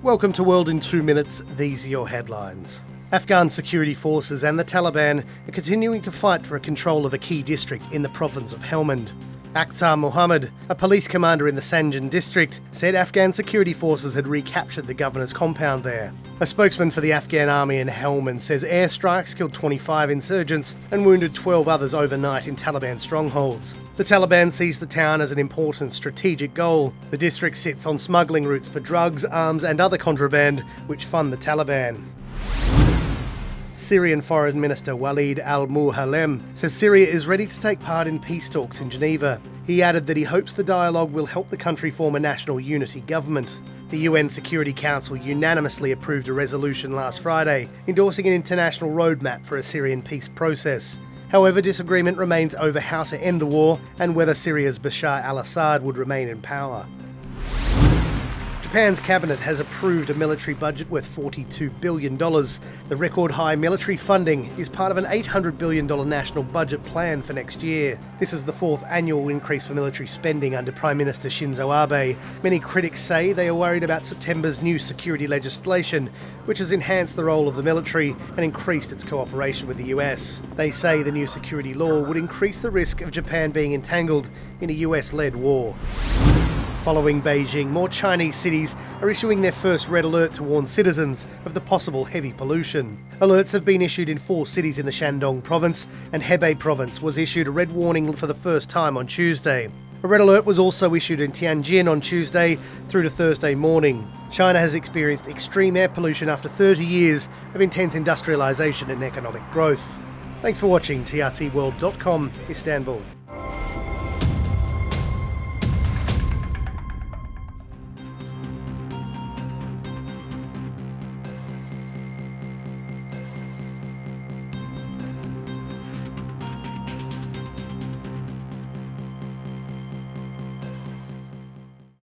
Welcome to World in 2 Minutes, these are your headlines. Afghan security forces and the Taliban are continuing to fight for control of a key district in the province of Helmand. Akhtar Muhammad, a police commander in the Sangin district, said Afghan security forces had recaptured the governor's compound there. A spokesman for the Afghan army in Helmand says airstrikes killed 25 insurgents and wounded 12 others overnight in Taliban strongholds. The Taliban sees the town as an important strategic goal. The district sits on smuggling routes for drugs, arms and other contraband, which fund the Taliban. Syrian Foreign Minister Walid al-Moualem says Syria is ready to take part in peace talks in Geneva. He added that he hopes the dialogue will help the country form a national unity government. The UN Security Council unanimously approved a resolution last Friday, endorsing an international roadmap for a Syrian peace process. However, disagreement remains over how to end the war and whether Syria's Bashar al-Assad would remain in power. Japan's cabinet has approved a military budget worth $42 billion. The record-high military funding is part of an $800 billion national budget plan for next year. This is the fourth annual increase for military spending under Prime Minister Shinzo Abe. Many critics say they are worried about September's new security legislation, which has enhanced the role of the military and increased its cooperation with the US. They say the new security law would increase the risk of Japan being entangled in a US-led war. Following Beijing, more Chinese cities are issuing their first red alert to warn citizens of the possible heavy pollution. Alerts have been issued in 4 cities in the Shandong province, and Hebei province was issued a red warning for the first time on Tuesday. A red alert was also issued in Tianjin on Tuesday through to Thursday morning. China has experienced extreme air pollution after 30 years of intense industrialisation and economic growth. Thanks for watching. TRTworld.com, Istanbul.